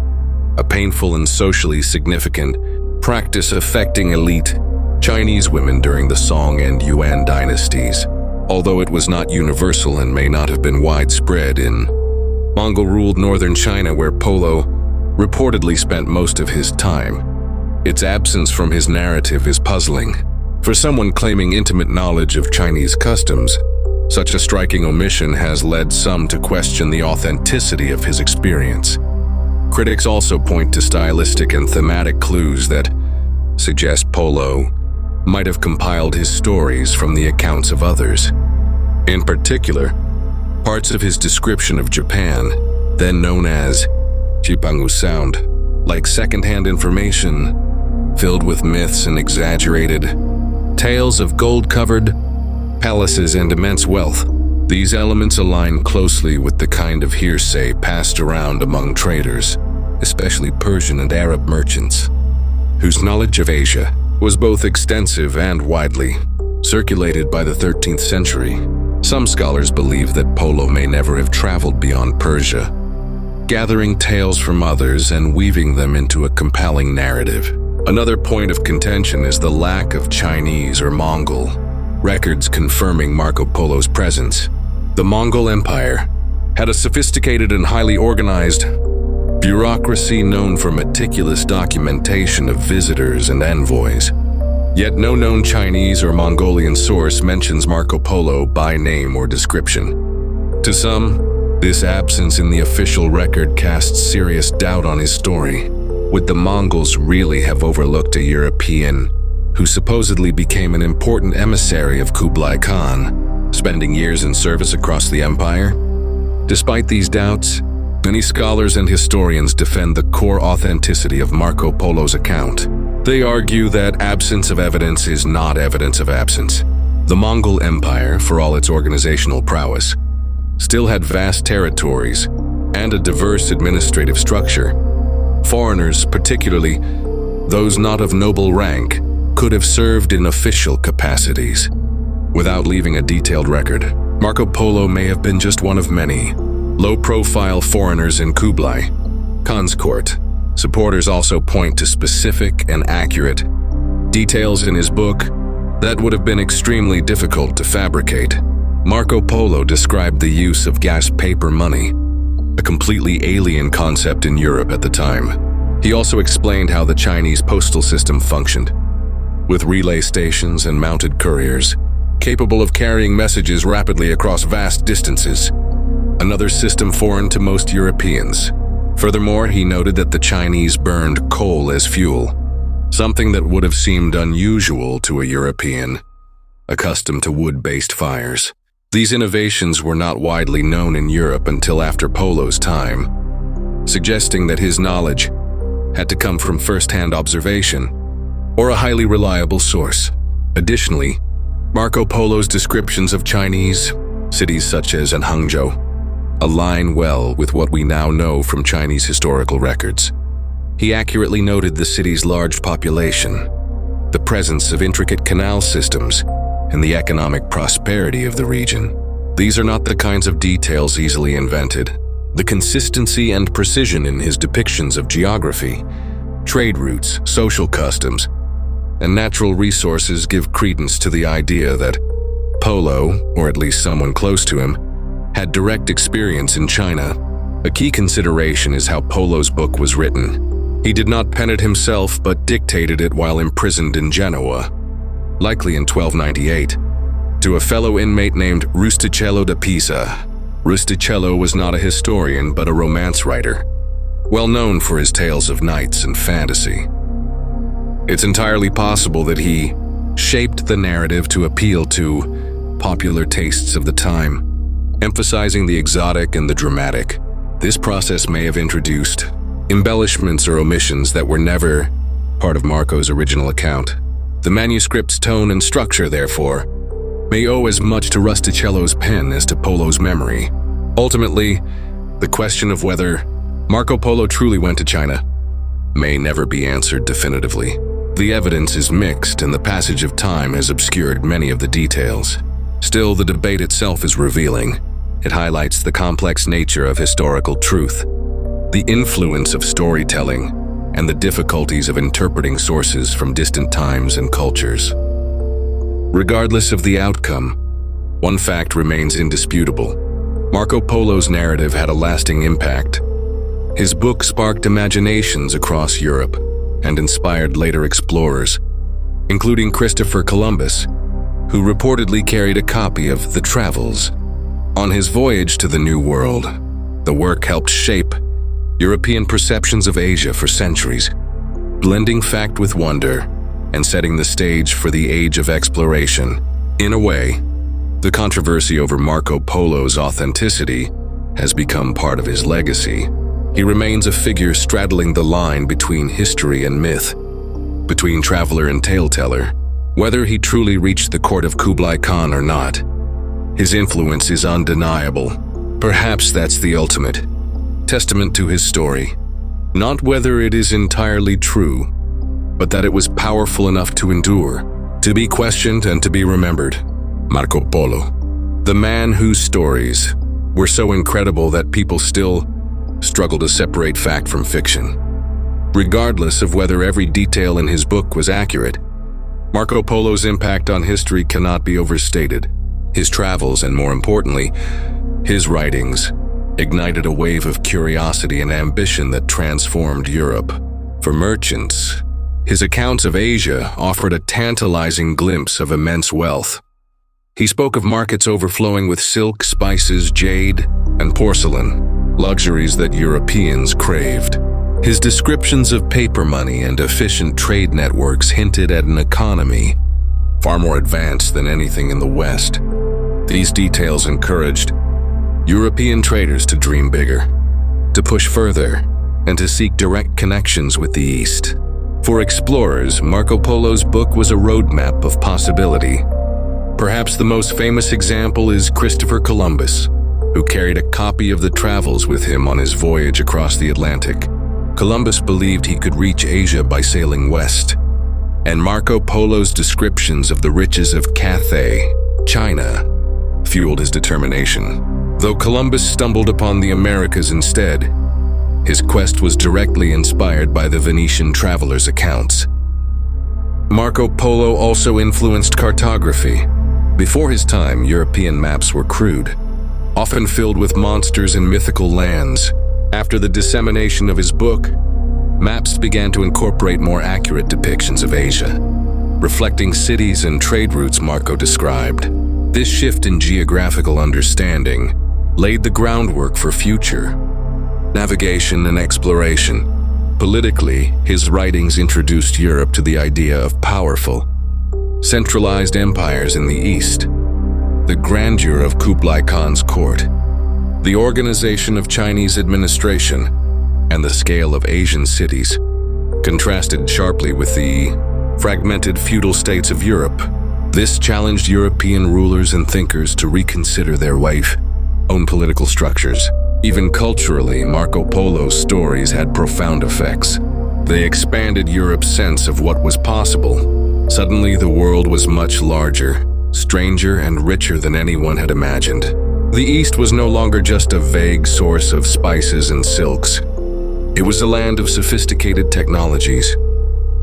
a painful and socially significant practice affecting elite Chinese women during the Song and Yuan dynasties, although it was not universal and may not have been widespread in Mongol-ruled northern China, where Polo reportedly spent most of his time. Its absence from his narrative is puzzling. For someone claiming intimate knowledge of Chinese customs, such a striking omission has led some to question the authenticity of his experience. Critics also point to stylistic and thematic clues that suggest Polo might have compiled his stories from the accounts of others. In particular, parts of his description of Japan, then known as Jipangu, sound like secondhand information filled with myths and exaggerated tales of gold-covered palaces and immense wealth. These elements align closely with the kind of hearsay passed around among traders, especially Persian and Arab merchants, whose knowledge of Asia was both extensive and widely circulated by the 13th century. Some scholars believe that Polo may never have traveled beyond Persia, gathering tales from others and weaving them into a compelling narrative. Another point of contention is the lack of Chinese or Mongol records confirming Marco Polo's presence. The Mongol Empire had a sophisticated and highly organized bureaucracy known for meticulous documentation of visitors and envoys. Yet no known Chinese or Mongolian source mentions Marco Polo by name or description. To some, this absence in the official record casts serious doubt on his story. Would the Mongols really have overlooked a European who supposedly became an important emissary of Kublai Khan, spending years in service across the empire? Despite these doubts, many scholars and historians defend the core authenticity of Marco Polo's account. They argue that absence of evidence is not evidence of absence. The Mongol Empire, for all its organizational prowess, still had vast territories and a diverse administrative structure. Foreigners, particularly those not of noble rank, could have served in official capacities without leaving a detailed record. Marco Polo may have been just one of many low-profile foreigners in Kublai Khan's court. Supporters also point to specific and accurate details in his book that would have been extremely difficult to fabricate. Marco Polo described the use of gas paper money, a completely alien concept in Europe at the time. He also explained how the Chinese postal system functioned, with relay stations and mounted couriers, capable of carrying messages rapidly across vast distances, another system foreign to most Europeans. Furthermore, he noted that the Chinese burned coal as fuel, something that would have seemed unusual to a European accustomed to wood-based fires. These innovations were not widely known in Europe until after Polo's time, suggesting that his knowledge had to come from first-hand observation or a highly reliable source. Additionally, Marco Polo's descriptions of Chinese cities such as Hangzhou align well with what we now know from Chinese historical records. He accurately noted the city's large population, the presence of intricate canal systems, and the economic prosperity of the region. These are not the kinds of details easily invented. The consistency and precision in his depictions of geography, trade routes, social customs, and natural resources give credence to the idea that Polo, or at least someone close to him, had direct experience in China. A key consideration is how Polo's book was written. He did not pen it himself, but dictated it while imprisoned in Genoa, likely in 1298, to a fellow inmate named Rustichello da Pisa. Rustichello was not a historian but a romance writer, well known for his tales of knights and fantasy. It's entirely possible that he shaped the narrative to appeal to popular tastes of the time, emphasizing the exotic and the dramatic. This process may have introduced embellishments or omissions that were never part of Marco's original account. The manuscript's tone and structure, therefore, may owe as much to Rustichello's pen as to Polo's memory. Ultimately, the question of whether Marco Polo truly went to China may never be answered definitively. The evidence is mixed, and the passage of time has obscured many of the details. Still, the debate itself is revealing. It highlights the complex nature of historical truth, the influence of storytelling, and the difficulties of interpreting sources from distant times and cultures. Regardless of the outcome, one fact remains indisputable. Marco Polo's narrative had a lasting impact. His book sparked imaginations across Europe and inspired later explorers, including Christopher Columbus, who reportedly carried a copy of the Travels. On his voyage to the New World, the work helped shape European perceptions of Asia for centuries, blending fact with wonder and setting the stage for the age of exploration. In a way, the controversy over Marco Polo's authenticity has become part of his legacy. He remains a figure straddling the line between history and myth, between traveler and tale-teller. Whether he truly reached the court of Kublai Khan or not, his influence is undeniable. Perhaps that's the ultimate testament to his story. Not whether it is entirely true, but that it was powerful enough to endure, to be questioned and to be remembered. Marco Polo, the man whose stories were so incredible that people still struggle to separate fact from fiction. Regardless of whether every detail in his book was accurate, Marco Polo's impact on history cannot be overstated. His travels, and more importantly, his writings, ignited a wave of curiosity and ambition that transformed Europe. For merchants, his accounts of Asia offered a tantalizing glimpse of immense wealth. He spoke of markets overflowing with silk, spices, jade, and porcelain, luxuries that Europeans craved. His descriptions of paper money and efficient trade networks hinted at an economy far more advanced than anything in the West. These details encouraged European traders to dream bigger, to push further, and to seek direct connections with the East. For explorers, Marco Polo's book was a roadmap of possibility. Perhaps the most famous example is Christopher Columbus, who carried a copy of the Travels with him on his voyage across the Atlantic. Columbus believed he could reach Asia by sailing west, and Marco Polo's descriptions of the riches of Cathay, China, fueled his determination. Though Columbus stumbled upon the Americas instead, his quest was directly inspired by the Venetian travelers' accounts. Marco Polo also influenced cartography. Before his time, European maps were crude, often filled with monsters and mythical lands. After the dissemination of his book, maps began to incorporate more accurate depictions of Asia, reflecting cities and trade routes Marco described. This shift in geographical understanding laid the groundwork for future navigation and exploration. Politically, his writings introduced Europe to the idea of powerful, centralized empires in the East, the grandeur of Kublai Khan's court, the organization of Chinese administration, and the scale of Asian cities, contrasted sharply with the fragmented feudal states of Europe. This challenged European rulers and thinkers to reconsider their own political structures. Even culturally, Marco Polo's stories had profound effects. They expanded Europe's sense of what was possible. Suddenly, the world was much larger, stranger, and richer than anyone had imagined. The East was no longer just a vague source of spices and silks. It was a land of sophisticated technologies,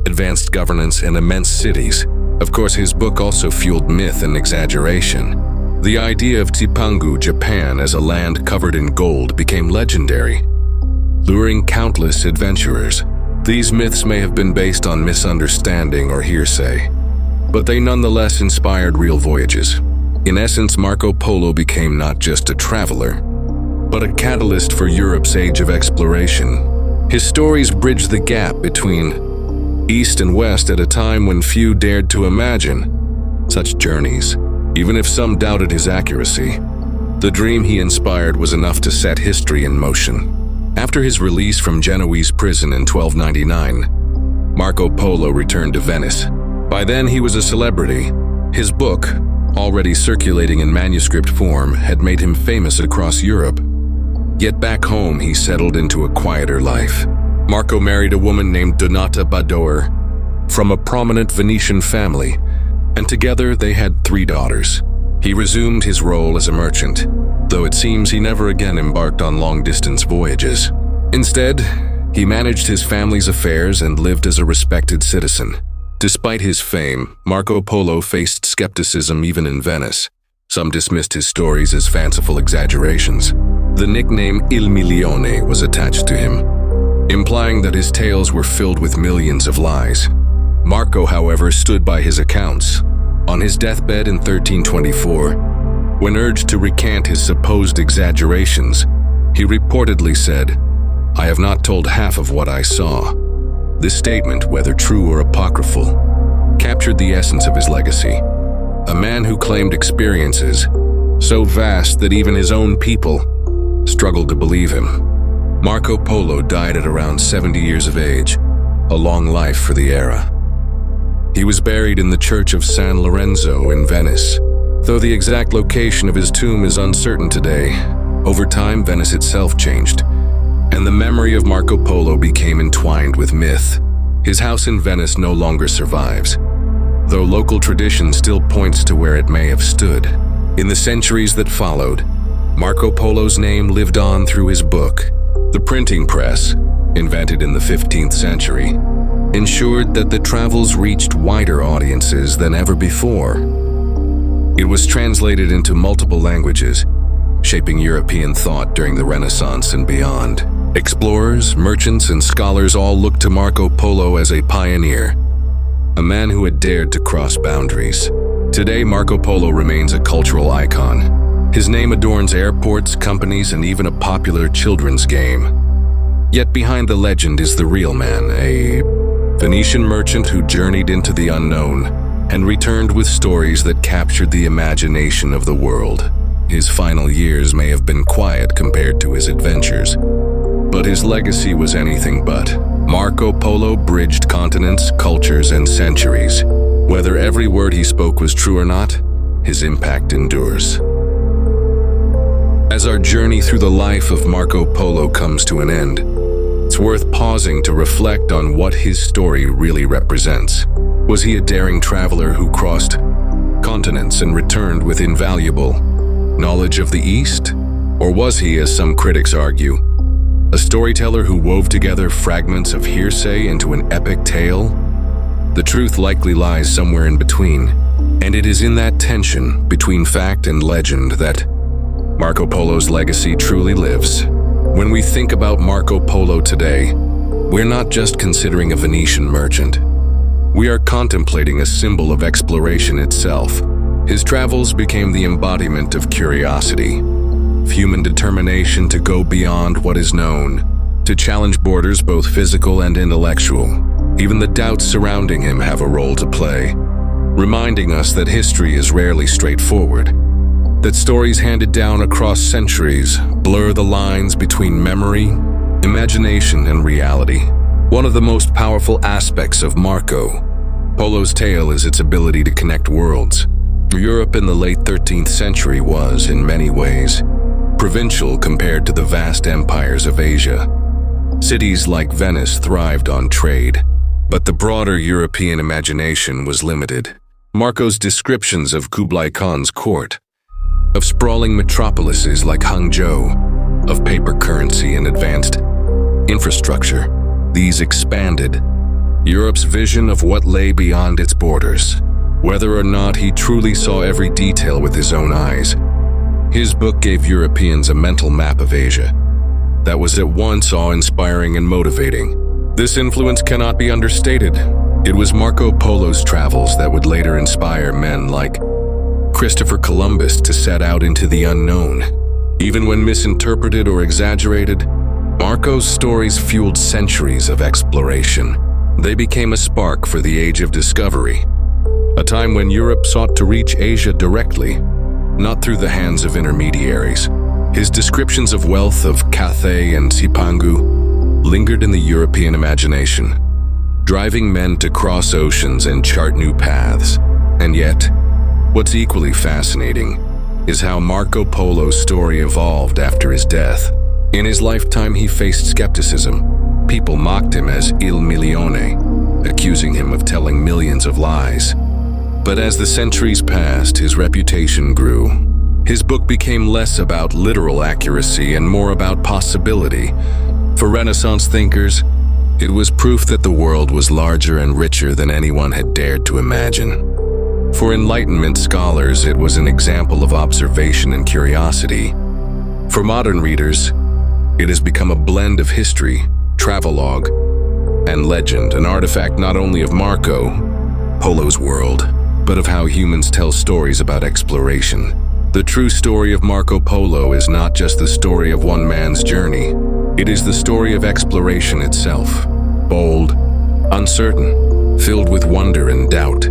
advanced governance, and immense cities. Of course, his book also fueled myth and exaggeration. The idea of Tipangu, Japan, as a land covered in gold became legendary, luring countless adventurers. These myths may have been based on misunderstanding or hearsay, but they nonetheless inspired real voyages. In essence, Marco Polo became not just a traveler, but a catalyst for Europe's age of exploration. His stories bridge the gap between East and West at a time when few dared to imagine such journeys, even if some doubted his accuracy. The dream he inspired was enough to set history in motion. After his release from Genoese prison in 1299, Marco Polo returned to Venice. By then, he was a celebrity. His book, already circulating in manuscript form, had made him famous across Europe. Yet back home, he settled into a quieter life. Marco married a woman named Donata Badoer from a prominent Venetian family, and together they had 3 daughters. He resumed his role as a merchant, though it seems he never again embarked on long-distance voyages. Instead, he managed his family's affairs and lived as a respected citizen. Despite his fame, Marco Polo faced skepticism even in Venice. Some dismissed his stories as fanciful exaggerations. The nickname Il Milione was attached to him, implying that his tales were filled with millions of lies. Marco, however, stood by his accounts. On his deathbed in 1324, when urged to recant his supposed exaggerations, he reportedly said, "I have not told half of what I saw." This statement, whether true or apocryphal, captured the essence of his legacy. A man who claimed experiences so vast that even his own people struggled to believe him. Marco Polo died at around 70 years of age, a long life for the era. He was buried in the Church of San Lorenzo in Venice. Though the exact location of his tomb is uncertain today, over time Venice itself changed, and the memory of Marco Polo became entwined with myth. His house in Venice no longer survives, though local tradition still points to where it may have stood. In the centuries that followed, Marco Polo's name lived on through his book. The printing press, invented in the 15th century, ensured that the travels reached wider audiences than ever before. It was translated into multiple languages, shaping European thought during the Renaissance and beyond. Explorers, merchants, and scholars all looked to Marco Polo as a pioneer, a man who had dared to cross boundaries. Today, Marco Polo remains a cultural icon. His name adorns airports, companies, and even a popular children's game. Yet behind the legend is the real man, a Venetian merchant who journeyed into the unknown and returned with stories that captured the imagination of the world. His final years may have been quiet compared to his adventures, but his legacy was anything but. Marco Polo bridged continents, cultures, and centuries. Whether every word he spoke was true or not, his impact endures. As our journey through the life of Marco Polo comes to an end, it's worth pausing to reflect on what his story really represents. Was he a daring traveler who crossed continents and returned with invaluable knowledge of the East? Or was he, as some critics argue, a storyteller who wove together fragments of hearsay into an epic tale? The truth likely lies somewhere in between, and it is in that tension between fact and legend that Marco Polo's legacy truly lives. When we think about Marco Polo today, we're not just considering a Venetian merchant. We are contemplating a symbol of exploration itself. His travels became the embodiment of curiosity, of human determination to go beyond what is known, to challenge borders both physical and intellectual. Even the doubts surrounding him have a role to play, reminding us that history is rarely straightforward, that stories handed down across centuries blur the lines between memory, imagination, and reality. One of the most powerful aspects of Marco Polo's tale is its ability to connect worlds. Europe in the late 13th century was, in many ways, provincial compared to the vast empires of Asia. Cities like Venice thrived on trade, but the broader European imagination was limited. Marco's descriptions of Kublai Khan's court, of sprawling metropolises like Hangzhou, of paper currency and advanced infrastructure, these expanded Europe's vision of what lay beyond its borders. Whether or not he truly saw every detail with his own eyes, his book gave Europeans a mental map of Asia that was at once awe-inspiring and motivating. This influence cannot be understated. It was Marco Polo's travels that would later inspire men like Christopher Columbus to set out into the unknown. Even when misinterpreted or exaggerated, Marco's stories fueled centuries of exploration. They became a spark for the Age of Discovery, a time when Europe sought to reach Asia directly, not through the hands of intermediaries. His descriptions of wealth of Cathay and Cipangu lingered in the European imagination, driving men to cross oceans and chart new paths. And yet, what's equally fascinating is how Marco Polo's story evolved after his death. In his lifetime, he faced skepticism. People mocked him as Il Milione, accusing him of telling millions of lies. But as the centuries passed, his reputation grew. His book became less about literal accuracy and more about possibility. For Renaissance thinkers, it was proof that the world was larger and richer than anyone had dared to imagine. For Enlightenment scholars, it was an example of observation and curiosity. For modern readers, it has become a blend of history, travelogue, and legend, an artifact not only of Marco Polo's world, but of how humans tell stories about exploration. The true story of Marco Polo is not just the story of one man's journey. It is the story of exploration itself, bold, uncertain, filled with wonder and doubt,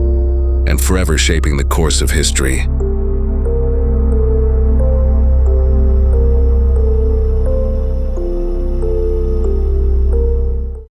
and forever shaping the course of history.